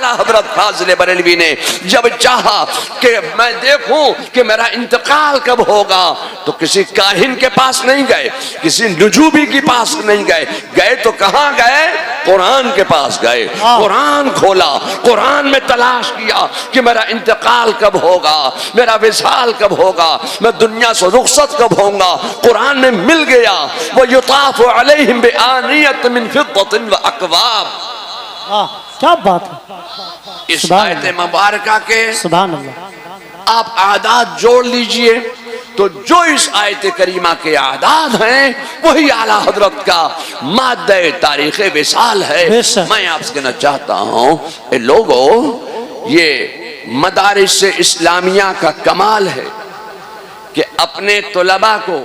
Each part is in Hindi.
आला हजरत फाजिल बरेलवी ने जब चाहा कि मैं देखूं कि मेरा इंतकाल कब होगा, तो किसी काहिन के पास नहीं गए, किसी नुजूबी के पास नहीं गए, गए तो कहां गए? कुरान के पास गए। कुरान खोला, कुरान में तलाश किया कि मेरा इंतकाल कब होगा, मेरा विसाल कब होगा, मैं दुनिया से रुखसत कब होऊंगा। कुरान में मिल गया, वो युताफु अलैहिम बिआनियत मिन फिद्दतिन व अकवाब। क्या बात है। इस आयत मुबारका के सुभान अल्लाह आप आदात जोड़ लीजिए तो जो इस आयत करीमा के आदात हैं वही आला हजरत का मादे तारीख विसाल है। मैं आपसे कहना चाहता हूँ लोगों, ये मदारिस इस्लामिया का कमाल है कि अपने तुलबा को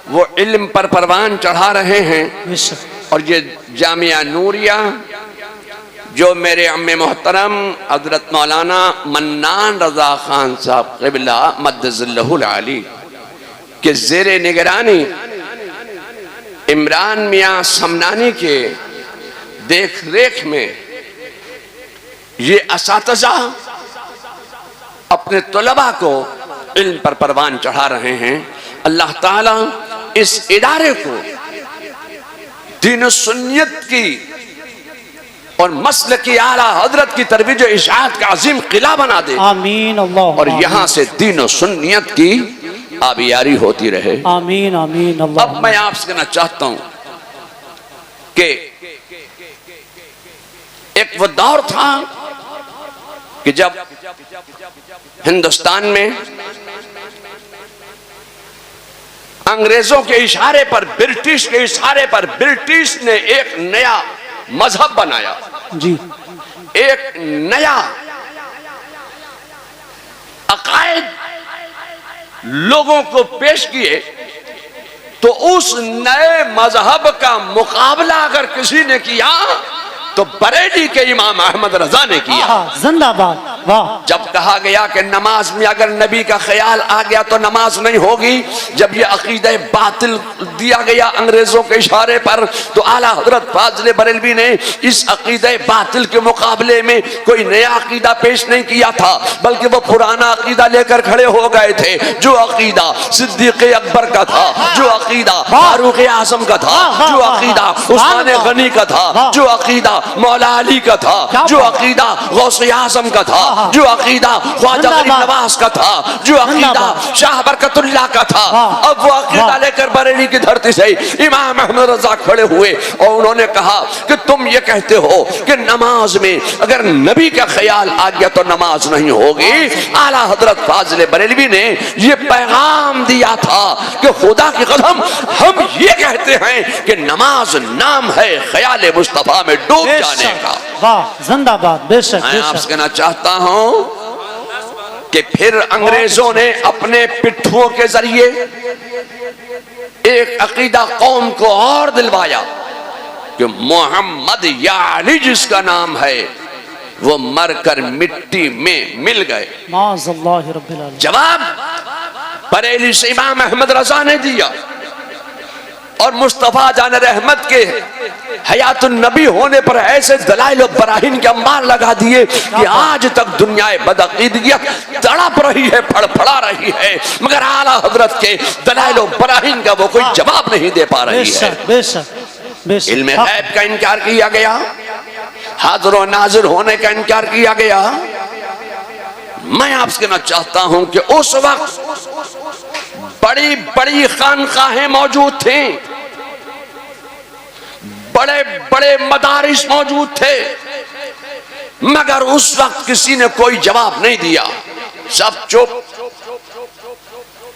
वो इल्म पर परवान चढ़ा रहे हैं। और ये जामिया नूरिया जो मेरे अम्मे मोहतरम हजरत मौलाना मन्नान रजा खान साहब क़िबला मद्दज़िल्लहुल आली के ज़ेरे निगरानी इमरान मियाँ समनानी के देख रेख में ये असातिज़ा अपने तलबा को इल्म पर परवान चढ़ा रहे हैं। अल्लाह ताला इस इदारे को दीन सुन्नियत की और मसल की आला हजरत की तरवीज इशाअत का अजीम किला बना दे। आमीन अल्लाह। और यहाँ से दीन और सुन्नियत की आबियारी होती रहे। आमीन आमीन अल्लाह। अब मैं आपसे कहना चाहता हूँ कि एक वो दौर था कि जब हिंदुस्तान में अंग्रेजों के इशारे पर, ब्रिटिश के इशारे पर, ब्रिटिश ने एक नया मजहब बनाया जी, एक नया अकायद लोगों को पेश किए। तो उस नए मजहब का मुकाबला अगर किसी ने किया तो बरेली के इमाम अहमद रजा ने किया। जिंदाबाद। वाह। जब कहा गया कि नमाज में अगर नबी का ख्याल आ गया तो नमाज नहीं होगी, जब ये अकीदे बातिल दिया गया अंग्रेजों के इशारे पर, तो आला हजरत फाजिल बरेलवी ने इस अकीदे बातिल के मुकाबले में कोई नया अकीदा पेश नहीं किया था, बल्कि वो पुराना अकीदा लेकर खड़े हो गए थे। जो अकीदा सिद्दीक़ अकबर का था, जो अकीदा फारूक आज़म का था, जो अकीदा उस्मान गनी का था, जो अकीदा मौला अली का था, जो अकीदा गौसे आज़म का था, जो अकीदा ख्वाजा गरीब नवाज का था, जो अकीदा शाह बरकतुल्लाह का था, अब वो अकीदा लेकर बरेली की धरती से इमाम अहमद रजा खड़े हुए और उन्होंने कहा कि तुम ये कहते हो कि नमाज में अगर नबी का ख्याल आ गया तो नमाज नहीं होगी। आला हजरत फाजिल बरेलवी ने ये पैगाम दिया था कि खुदा की कसम हम ये कहते हैं कि नमाज नाम है ख्याल मुस्तफा में डूब जाने का। वाह, जिंदाबाद। बेशक। मैं आपसे कहना चाहता हूं कि फिर अंग्रेजों ने अपने पिट्ठुओं के जरिए एक अकीदा कौम को और दिलवाया कि मोहम्मद या अली जिसका नाम है वो मरकर मिट्टी में मिल गए। माज़अल्लाह रब्बिल आलमीन। जवाब बरेली से इमाम अहमद रजा ने दिया और मुस्तफा जान रहमत के हयातुन नबी होने पर ऐसे दलाइल और बराहीन के अंबार लगा दिए कि आज तक दुनिया बदअकीदगियत तड़प रही है, फड़फड़ा रही है, मगर आला हजरत के दलाइल और बराहीन का वो कोई जवाब नहीं दे पा रही है। बेशक। इल्मे गैब का इनकार किया गया, हाजिर और नाजिर होने का इनकार किया गया। मैं आपसे कहना चाहता हूं कि उस वक्त बड़ी बड़ी खानकाहें मौजूद थी, बड़े बड़े मदारिस मौजूद थे, मगर उस वक्त किसी ने कोई जवाब नहीं दिया, सब चुप।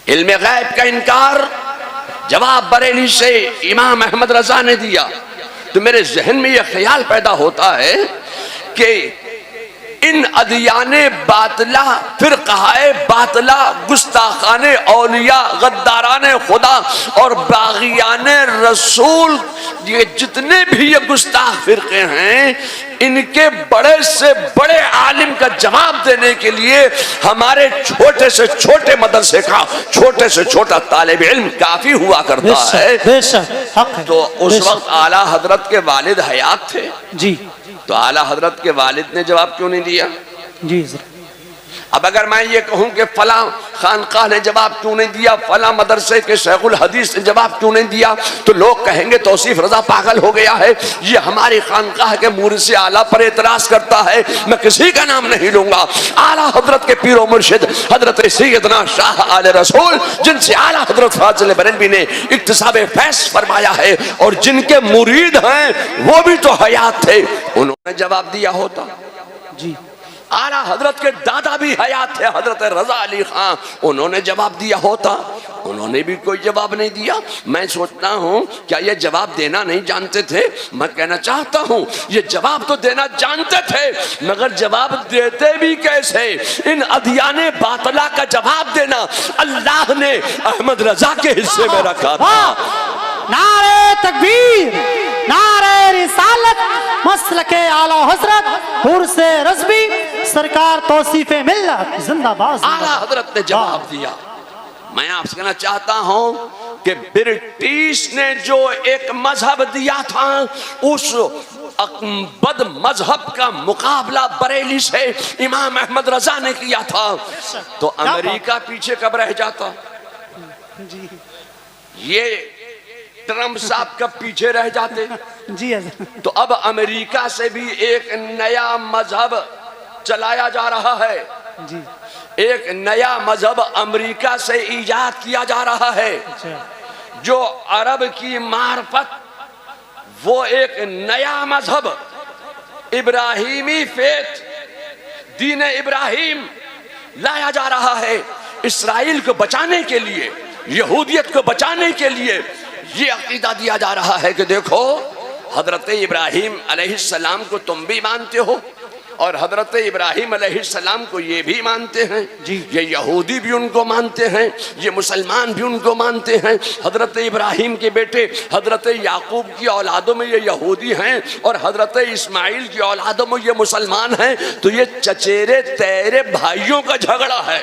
इल्मे गैब का इनकार जवाब बरेली से इमाम अहमद रजा ने दिया। तो मेरे जहन में यह ख्याल पैदा होता है कि इन अदियाने बातला, फिरक़ाए बातला, गुस्ताखाने औलिया, गद्दाराने खुदा और बागियाने रसूल, ये जितने भी ये गुस्ताख फिरके हैं, इनके बड़े से बड़े आलिम का जवाब देने के लिए हमारे छोटे से छोटे मदरसे का छोटे से छोटा तालिब इल्म काफी हुआ करता है। बेशक, हक है। तो उस वक्त आला हजरत के वालिद हयात थे जी, तो आला हजरत के वालिद ने जवाब क्यों नहीं दिया? जी सर। अब अगर मैं ये कहूं कि फला खानकाह ने जवाब क्यों नहीं दिया, फला मदरसे के शेखुल हदीस ने जवाब क्यों नहीं दिया, तो लोग कहेंगे तौसीफ रजा पागल हो गया है, ये हमारी खानकाह के मुर्शिद आला पर एतराज करता है। मैं किसी का नाम नहीं लूंगा, आला हजरत के पीरो मुर्शिद हजरत सैयदना शाह आले रसूल, जिनसे आला हजरत फाजिल बरेलवी ने इक्तिसाब फैज़ फरमाया है और जिनके मुरीद हैं वो भी तो हयात थे, उन्होंने जवाब दिया होता। जी। आला हजरत के दादा भी हयात थे, हजरत रजा अली खां, उन्होंने जवाब दिया होता, उन्होंने भी कोई जवाब नहीं दिया। मैं सोचता हूं क्या ये जवाब देना नहीं जानते थे? मैं कहना चाहता हूं ये जवाब तो देना जानते थे, मगर जवाब देते भी कैसे? इन अदियाने बातला का जवाब देना अल्लाह ने अहमद रजा के हिस्से में रखा था। नारे तकबीर, नारे रिसालत, मसलके आला हजरत उर्से रज़वी सरकार तौसीफे मिल्लत जिंदाबाद। आला हजरत ने जवाब दिया। मैं आपसे कहना चाहता हूं कि ब्रिटिश ने जो एक मजहब दिया था, उस बद मजहब का मुकाबला बरेली से इमाम अहमद रजा ने किया था, तो अमेरिका पीछे कब रह जाता? ये ट्रम्प साहब कब पीछे रह जाते? जी। तो अब अमेरिका से भी एक नया मजहब चलाया जा रहा है जी। एक नया मजहब अमेरिका से इजाद किया जा रहा है, जो अरब की मार्फत वो एक नया मजहब इब्राहिमी फेथ, दीन इब्राहिम लाया जा रहा है। इसराइल को बचाने के लिए, यहूदियत को बचाने के लिए ये अकीदा दिया जा रहा है कि देखो हजरत इब्राहिम अलैहिस्सलाम को तुम भी मानते हो और हजरत इब्राहिम अलैहिस्सलाम को ये भी मानते हैं जी, ये यहूदी भी उनको मानते हैं, ये मुसलमान भी उनको मानते हैं। हजरत इब्राहिम के बेटे हजरत याकूब की औलादों में ये यहूदी हैं और हजरत इस्माइल की औलादों में ये मुसलमान हैं। तो ये चचेरे तेरे भाइयों का झगड़ा है,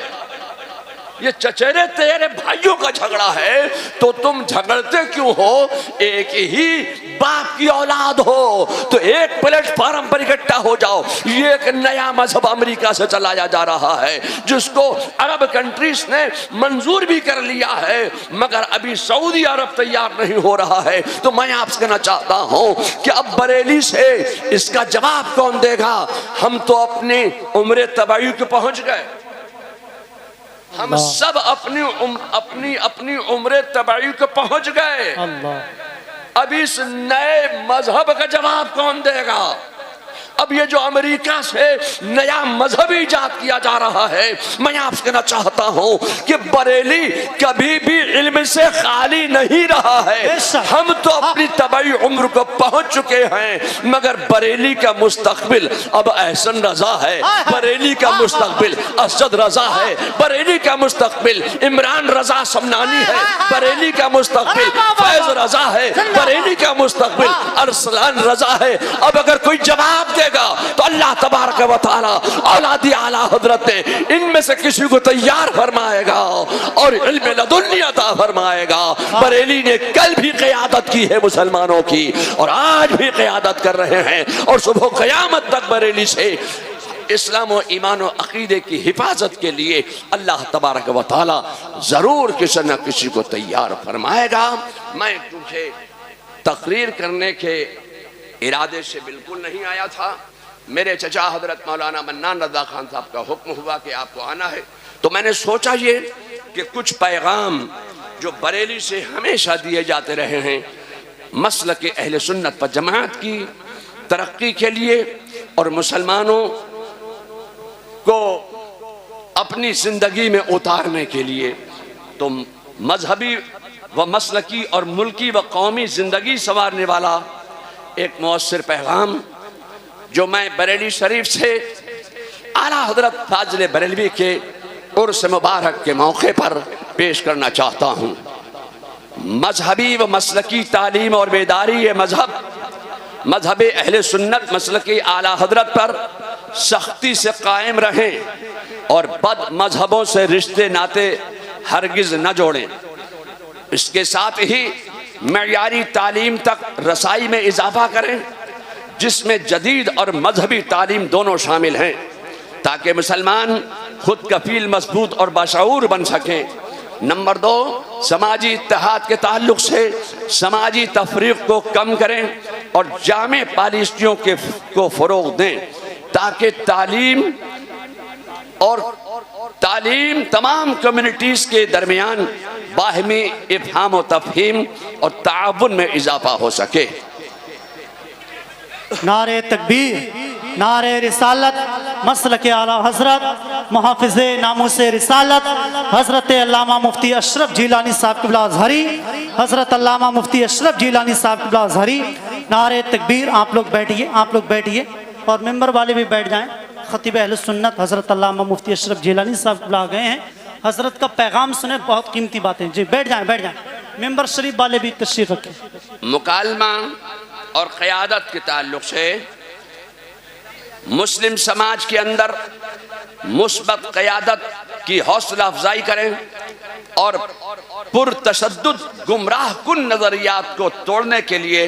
ये चचेरे तेरे भाइयों का झगड़ा है। तो तुम झगड़ते क्यों हो? एक ही बाप की औलाद हो तो एक प्लेटफार्म पर इकट्ठा हो जाओ। ये एक नया मजहब अमेरिका से चलाया जा रहा है, जिसको अरब कंट्रीज ने मंजूर भी कर लिया है, मगर अभी सऊदी अरब तैयार नहीं हो रहा है। तो मैं आपसे कहना चाहता हूं कि अब बरेली से इसका जवाब कौन देगा? हम तो अपनी उम्र तबाही पे पहुंच गए, हम सब अपनी उम्र तबाही को पहुंच गए। अब इस नए मजहब का जवाब कौन देगा? अब ये जो अमेरिका से नया मजहब इजाद किया जा रहा है, मैं आपसे कहना चाहता हूं कि बरेली कभी भी इल्म से खाली नहीं रहा है। हम तो अपनी तबाही उम्र को पहुंच चुके हैं, मगर बरेली का मुस्तकबिल अब एहसन रजा है, बरेली का मुस्तकबिल असद रजा है, बरेली का मुस्तकबिल इमरान रजा समनानी है, बरेली का मुस्तकबिल फैज रजा है, बरेली का मुस्तकबिल अरसलान रजा है। अब अगर कोई जवाब दे तो अल्लाह तबारक व तआला औलादी आला हजरत ने इनमें से किसी को तैयार फरमाएगा और इल्म लदुन्नी अता फरमाएगा। बरेली ने कल भी क़यादत की है मुसलमानों की और आज भी क़यादत कर रहे हैं और सुबह क़यामत तक बरेली से इस्लाम और ईमान और अकीदे की हिफाजत के लिए अल्लाह तबारक व तआला जरूर किसी न किसी को तैयार फरमाएगा। मैं तुझे तकरीर करने के इरादे से बिल्कुल नहीं आया था। मेरे चचा हजरत मौलाना मन्नान रजा खान साहब का हुक्म हुआ कि आपको आना है, तो मैंने सोचा ये कि कुछ पैगाम जो बरेली से हमेशा दिए जाते रहे हैं मसलक के अहले सुन्नत व जमात की तरक्की के लिए और मुसलमानों को अपनी जिंदगी में उतारने के लिए, तो मजहबी व मसलकी और मुल्की व कौमी जिंदगी संवारने वाला एक मौसर पैगाम जो मैं बरेली शरीफ से आला हजरत फाजिल बरेलवी के उर्स मुबारक के मौके पर पेश करना चाहता हूँ। मजहबी व मसलकी तालीम और बेदारी ये मजहब अहले सुन्नत मसलकी आला हजरत पर सख्ती से कायम रहें और बद मजहबों से रिश्ते नाते हरगिज न जोड़ें। इसके साथ ही मयारी तालीम तक रसाई में इजाफा करें, जिसमें जदीद और मजहबी तालीम दोनों शामिल हैं, ताकि मुसलमान खुद कफील, मजबूत और बाशऊर बन सकें। नंबर 2, समाजी इत्तेहाद के ताल्लुक से समाजी तफरीक को कम करें और जामे पॉलिसियों को फ़रोग़ दें, ताकि तालीम तमाम कम्युनिटीज़ के दरमियान बाहमी इफ़हाम व तफ़हीम और ताअवुन में इजाफा हो सके। नारे तकबीर, नारे रिसालत, मसलक आला हजरत मुहाफ़िज़े नामूसे रिसालत हज़रत अल्लामा मुफ्ती अशरफ जिलानी साहब क़िबला अज़हरी, हज़रत अल्लामा मुफ्ती अशरफ जिलानी साहब क़िबला अज़हरी। नारे तकबीर। आप लोग बैठिए, आप लोग बैठिए और मेंबर वाले भी बैठ जाएं। ख़तीब अहले सुन्नत हज़रत अल्लामा मुफ्ती अशरफ जिलानी साहब क़िबला आ गए हैं। हज़रत का पैगाम सुने, बहुत कीमती बातें। जी बैठ जाएं, बैठ जाएं। मेंबर शरीफ वाले भी तशरीफ़ रखें। मुकालमा और क़यादत के ताल्लुक से मुस्लिम समाज के अंदर मुस्बत क़यादत की हौसला अफजाई करें और पुरतशद्दुद गुमराह कुन नज़रियात को तोड़ने के लिए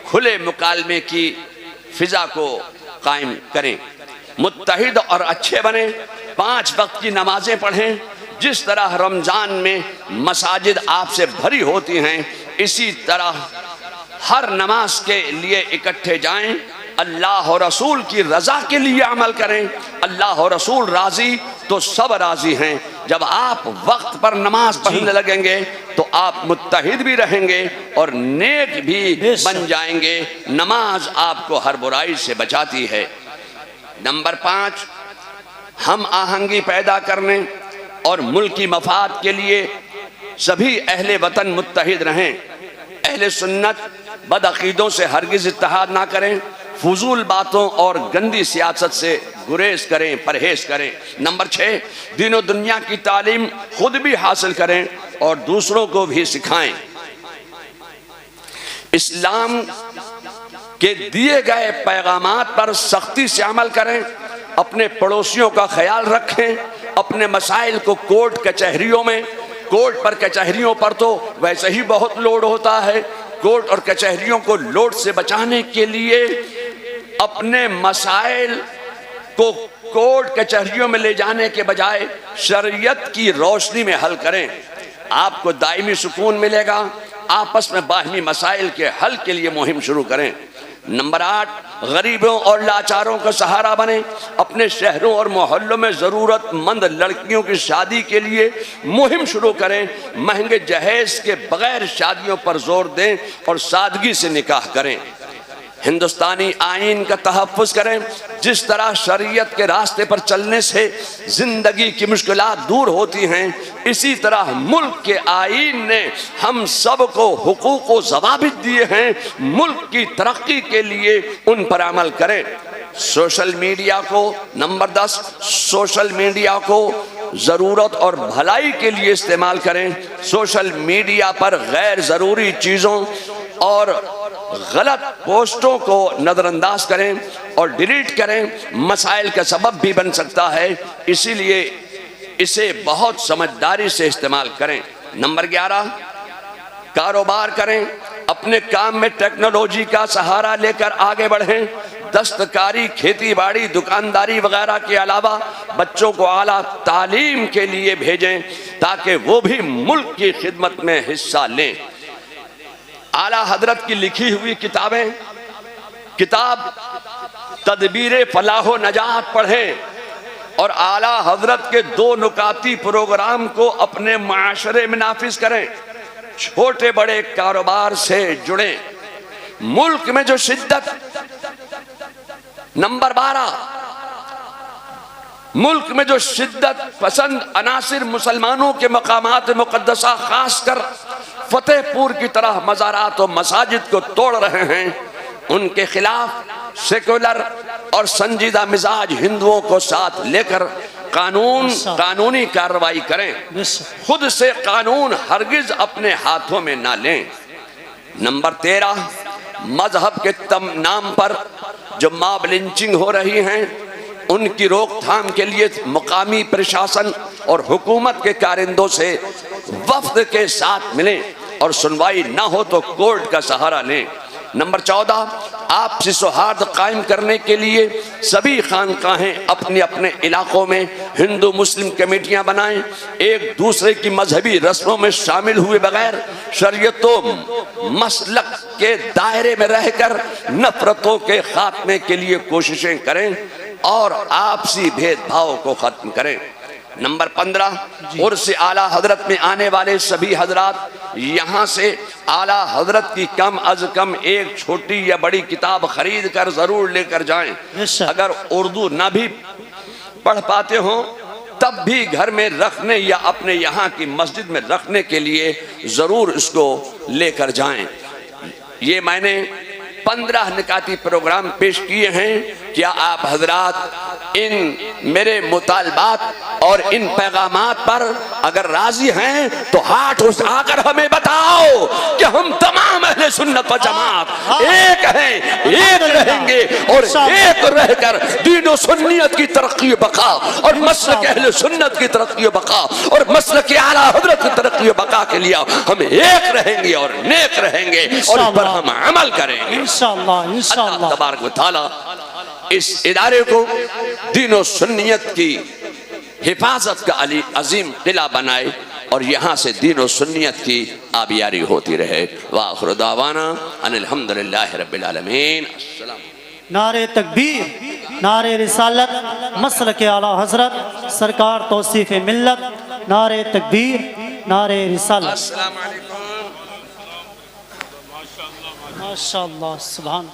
खुले मुकालमे की फ़िज़ा को कायम करें। मुत्तहिद और अच्छे बने, 5 वक्त की नमाजें पढ़ें। जिस तरह रमज़ान में मसाजिद आपसे भरी होती हैं, इसी तरह हर नमाज के लिए इकट्ठे जाएं। अल्लाह और रसूल की रज़ा के लिए अमल करें। अल्लाह और रसूल राज़ी तो सब राज़ी हैं। जब आप वक्त पर नमाज पढ़ने लगेंगे तो आप मुत्तहिद भी रहेंगे और नेक भी बन जाएंगे। नमाज आपको हर बुराई से बचाती है। नंबर 5, हम आहंगी पैदा करने और मुल्की मफाद के लिए सभी अहले वतन मुत्तहिद रहें। अहले सुन्नत बदअकीदों से हरगिज़ इत्तेहाद ना करें, फजूल बातों और गंदी सियासत से गुरेज करें, परहेज करें। नंबर 6, दीन और दुनिया की तालीम खुद भी हासिल करें और दूसरों को भी सिखाएं। इस्लाम के दिए गए पैगामात पर सख्ती से अमल करें। अपने पड़ोसियों का ख्याल रखें। अपने मसाइल को कोर्ट कचहरियों पर तो वैसे ही बहुत लोड होता है। कोर्ट और कचहरियों को लोड से बचाने के लिए अपने मसाइल को कोर्ट कचहरियों में ले जाने के बजाय शरीयत की रोशनी में हल करें। आपको दायमी सुकून मिलेगा। आपस में बाहमी मसाइल के हल के लिए मुहिम शुरू करें। नंबर 8, गरीबों और लाचारों का सहारा बने। अपने शहरों और मोहल्लों में ज़रूरतमंद लड़कियों की शादी के लिए मुहिम शुरू करें। महंगे जहेज के बगैर शादियों पर जोर दें और सादगी से निकाह करें। हिंदुस्तानी आइन का तहफ़्फ़ुज़ करें। जिस तरह शरीयत के रास्ते पर चलने से ज़िंदगी की मुश्किलात दूर होती हैं, इसी तरह मुल्क के आइन ने हम सब को हुकूक व ज़वाबित दिए हैं। मुल्क की तरक्की के लिए उन पर अमल करें। सोशल मीडिया को, नंबर 10, सोशल मीडिया को ज़रूरत और भलाई के लिए इस्तेमाल करें। सोशल मीडिया पर गैर ज़रूरी चीज़ों और गलत पोस्टों को नज़रअंदाज करें और डिलीट करें। मसाइल का सबब भी बन सकता है, इसीलिए इसे बहुत समझदारी से इस्तेमाल करें। नंबर 11, कारोबार करें। अपने काम में टेक्नोलॉजी का सहारा लेकर आगे बढ़ें। दस्तकारी, खेती बाड़ी, दुकानदारी वगैरह के अलावा बच्चों को आला तालीम के लिए भेजें ताकि वो भी मुल्क की खिदमत में हिस्सा लें। आला हजरत की लिखी हुई किताब तदबीर फलाहो नजात पढ़ें और आला हजरत के 2 नुकाती प्रोग्राम को अपने माशरे में नाफिज करें। छोटे बड़े कारोबार से जुड़ें। मुल्क में जो शिद्दत, नंबर 12, मुल्क में जो शिद्दत पसंद अनासिर मुसलमानों के मकामात मुक़द्दसा खासकर फतेहपुर की तरह मज़ारात और मसाजिद को तोड़ रहे हैं, उनके खिलाफ सेकुलर और संजीदा मिजाज हिंदुओं को साथ लेकर कानूनी कार्रवाई करें। खुद से कानून हरगिज अपने हाथों में ना लें। नंबर 13, मजहब के नाम पर जो मॉब लिंचिंग हो रही हैं, उनकी रोकथाम के लिए मुकामी प्रशासन और हुकूमत के कारिंदों से वफ्द के साथ मिलें और सुनवाई ना हो तो कोर्ट का सहारा लें। नंबर 14, आपसी सौहार्द कायम करने के लिए सभी खानकाहें अपने अपने इलाकों में हिंदू मुस्लिम कमेटियां बनाएं, एक दूसरे की मजहबी रस्मों में शामिल हुए बगैर शरीयतों मसलक के दायरे में रहकर नफरतों के खात्मे के लिए कोशिशें करें और आपसी भेदभाव को खत्म करें। नंबर 15, उर्स आला हजरत में आने वाले सभी हजरात यहाँ से आला हजरत की कम अज कम एक छोटी या बड़ी किताब खरीद कर जरूर लेकर जाएं। अगर उर्दू ना भी पढ़ पाते हो तब भी घर में रखने या अपने यहाँ की मस्जिद में रखने के लिए जरूर इसको लेकर जाएं। ये मैंने 15 निकाती प्रोग्राम पेश किए हैं। क्या आप हजरात इन मेरे मुतालबात और इन पैगामात पर अगर राजी हैं तो हाथ उठाकर हमें बताओ कि हम तमाम अहले सुन्नत व जमात एक हैं, एक रहेंगे और एक रहकर दीन और सुन्नियत की तरक्की बका और मसलक अहले सुन्नत की तरक्की बका और मसलक आला हजरत की तरक्की बका के लिए हम एक रहेंगे और नेक रहेंगे और इस पर हम अमल करेंगे इंशाअल्लाह। इंशाअल्लाह तबारक व तआला इस इदारे को दीन और सुन्नियत की हिफाजत का अजीम किला बनाए और यहाँ से दीन और सुन्नियत की आबियारी होती रहे। वाखिर दावाना अनिल हम्दुलिल्लाहि रब्बिल आलमीन। नारे तकबीर, नारे रिसालत, मसलक आला हजरत सरकार तौसीफ मिल्लत, नारे तकबीर, नारे रिसालत। अस्सलाम वालेकुम। माशाअल्लाह, सुभान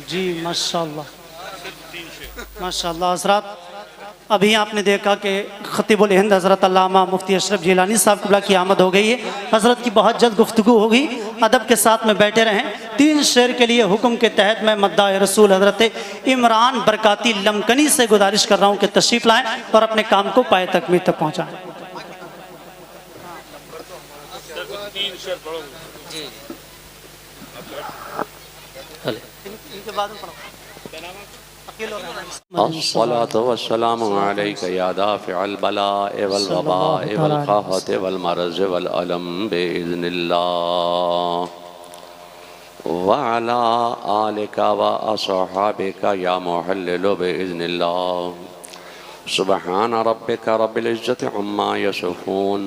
जी, माशाअल्लाह माशाअल्लाह। हजरत अभी आपने देखा कि खतीबुल हिंद हज़रत अल्लामा मुफ्ती अशरफ जिलानी साहब क़िबला की आमद हो गई है। हज़रत की बहुत जल्द गुफ्तगू होगी, अदब के साथ में बैठे रहें। 3 शेर के लिए हुक्म के तहत मैं मद्दाए रसूल हज़रत इमरान बरकाती लमकनी से गुजारिश कर रहा हूँ कि तशरीफ़ लाएँ और अपने काम को पाए तकमील तक पहुँचाएँ। अस्सलातु वस्सलामु अलैका या दाफ़िअल बलाए वल वबाए वल क़हत वल मरज़ वल अलम बिइज़्निल्लाह व अला आलिका व अस्हाबिका या मुहल्लिल बिइज़्निल्लाह। सुब्हान रब्बिका रब्बिल इज़्ज़ति अम्मा यसिफ़ून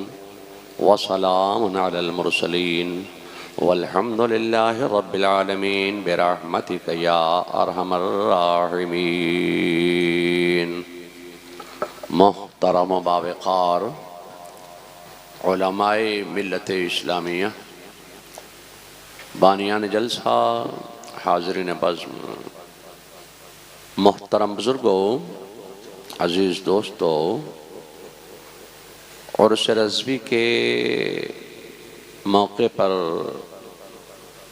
व सलामुन अलल मुरसलीन वल्हम्दुलिल्लाहि रब्बिल आलमीन बिरहमतिका या अरहमर राहिमीन। मोहतरम बावक़ार उलमाए मिल्लत इस्लामिया, बानियान जलसा, हाज़रीन बज़्म, मोहतरम बुज़ुर्गों, अज़ीज़ दोस्तों, उर्स रज़वी के मौके पर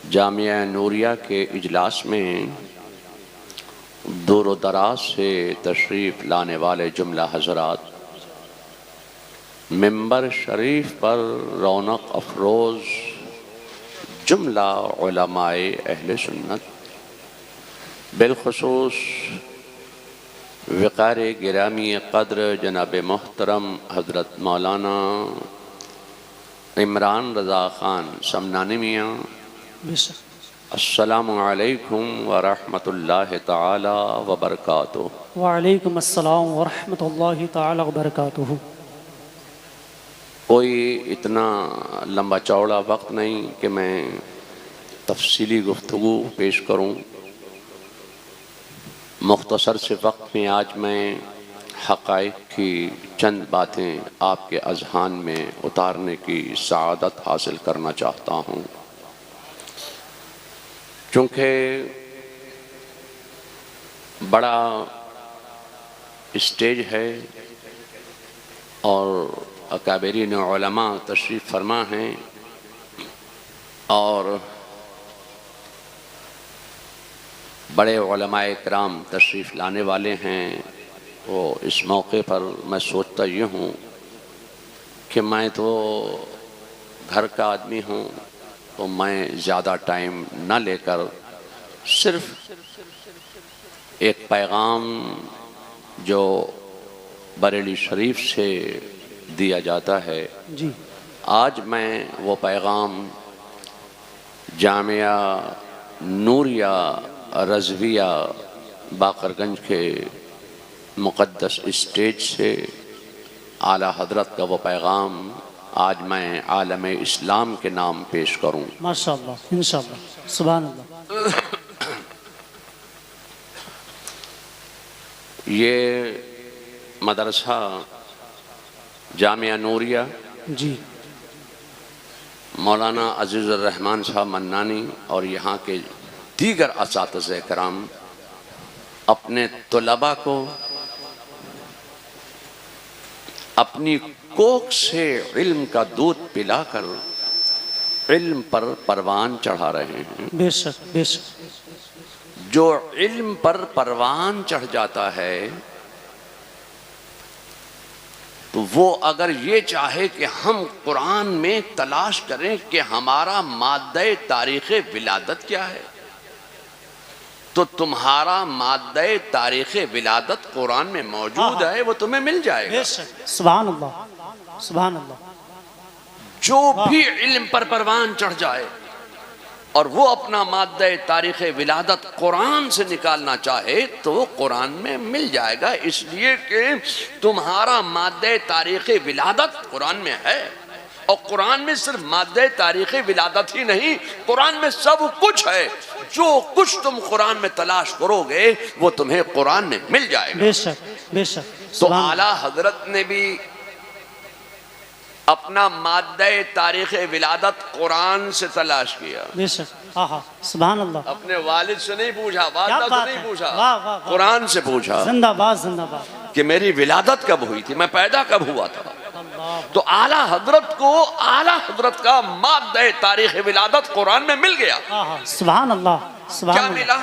जामिया नूरिया के इजलास में दूर व दराज से तशरीफ़ लाने वाले जुमला हज़रात, मिंबर शरीफ पर रौनक अफरोज़ जुमला उलमाए अहले सुन्नत, बिलखुसूस वक़ार गिरामी क़द्र जनाब मोहतरम हज़रत मौलाना इमरान रज़ा ख़ान समनानी मियाँ, अस्सलामु अलैकुम व रहमतुल्लाहि ताला व बरकातुहू। वालेकुम अस्सलाम व रहमतुल्लाहि ताला व बरकातुहू। कोई इतना लंबा चौड़ा वक्त नहीं कि मैं तफसीली गुफ्तगू पेश करूँ। मुख्तसर से वक्त में आज मैं हक़ाइक़ की चंद बातें आपके अज़हान में उतारने की सआदत हासिल करना चाहता हूँ। चूँकि बड़ा स्टेज है और अकाबरीन उलमा तशरीफ़ फरमा हैं और बड़े उलमाए किराम तशरीफ़ लाने वाले हैं, वो इस मौके पर मैं सोचता ये हूँ कि मैं तो घर का आदमी हूँ, तो मैं ज़्यादा टाइम न लेकर सिर्फ़ एक पैगाम जो बरेली शरीफ से दिया जाता है जी, आज मैं वो पैगाम जामिया नूरिया रज़विया बाकरगंज के मुक़द्दस स्टेज से आला हज़रत का वो पैगाम आज मैं आलम इस्लाम के नाम पेश करूँ। माशाअल्लाह, इंशाअल्लाह, सुभान अल्लाह। ये मदरसा जामिया नूरिया जी, मौलाना अज़ीज़ुर रहमान साहब मन्नानी और यहाँ के दीगर असातिज़े कराम अपने तलबा को अपनी कोख से इल्म का दूध पिलाकर इल्म पर परवान चढ़ा रहे हैं। बेशक बेशक। जो इल्म पर परवान चढ़ जाता है तो वो अगर ये चाहे कि हम कुरान में तलाश करें कि हमारा माद्दे तारीख़ विलादत क्या है, तो तुम्हारा माद्दे तारीख़ विलादत कुरान में मौजूद है, वो तुम्हें मिल जाएगा। सुभान अल्लाह, सुभान अल्लाह। जो भी इल्म पर परवान चढ़ जाए और वो अपना माद्दे तारीख़ विलादत कुरान से निकालना चाहे तो वो कुरान में मिल जाएगा, इसलिए कि तुम्हारा माद्दे तारीख़ विलादत कुरान में है। और कुरान में सिर्फ माद्दे तारीख़ विलादत ही नहीं, कुरान में सब कुछ है। जो कुछ तुम कुरान में तलाश करोगे वो तुम्हें कुरान में मिल जाएगा। बेशक बेशक। तो आला हजरत ने भी अपना माद्दे तारीख़ विलादत कुरान से तलाश किया। बेशक, आहा, सुभान अल्लाह। अपने वालिद से नहीं पूछा, वालिदा से नहीं पूछा, वाह वाह, कुरान से पूछा जिंदाबाद जिंदाबाद, कि मेरी विलादत कब हुई थी, मैं पैदा कब हुआ था। तो आला हजरत को आला हजरत का माद्दे तारीख़ विलादत कुरान में मिल गया। सुभान अल्लाह, सुभान क्या मिला?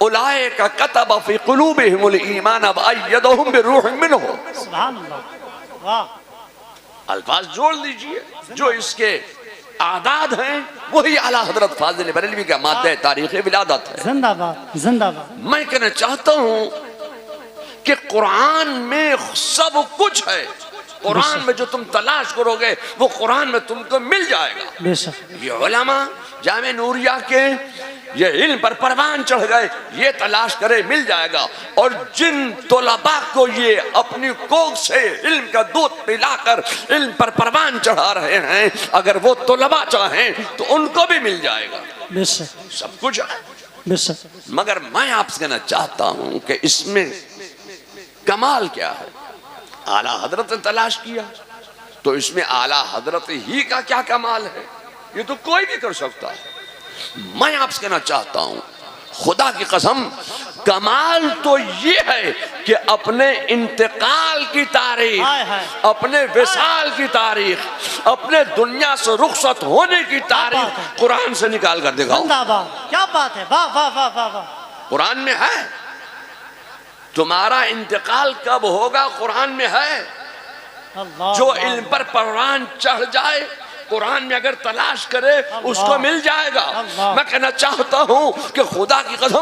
उलाइका कतब फी कुलूबिहिमुल ईमान व अय्यदहुम बिरूहिम मिन्हु। सुभान अल्लाह, वाह। अल्फाज जोड़ लीजिए, जो इसके आदाद हैं वही आला हजरत फाजिल बरेलवी का माद्दे तारीख़ विलादत है। जिंदाबाद जिंदाबाद। मैं कहना चाहता हूं कि कुरान में सब कुछ है। कुरान में जो तुम तलाश करोगे वो कुरान में तुमको मिल जाएगा। बेशक। ये उलमा जामे नूरिया के ये इल्म पर परवान चढ़ गए, ये तलाश करे मिल जाएगा। और जिन तलबा को ये अपनी कोख से इल्म का दूध पिलाकर इल्म पर परवान चढ़ा रहे हैं, अगर वो तलबा चाहें तो उनको भी मिल जाएगा। बेशक, सब कुछ है। बेशक। मगर मैं आपसे कहना चाहता हूं कि इसमें कमाल क्या है। आला हजरत ने तलाश किया तो इसमें आला हजरत ही का क्या कमाल है, ये तो कोई भी कर सकता है। मैं आपसे कहना चाहता हूं, खुदा की कसम, कमाल तो ये है कि अपने इंतकाल की तारीख, अपने विसाल की तारीख, अपने दुनिया से रुखसत होने की तारीख कुरान से निकाल कर दिखाओ। क्या बात है, वाह वाह वाह वाह वाह। कुरान में है। तुम्हारा इंतकाल कब होगा कुरान में है। जो इल्म पर परवान चढ़ जाए कुरान में अगर तलाश करे उसको मिल जाएगा। मैं कहना चाहता हूं कि खुदा की कसम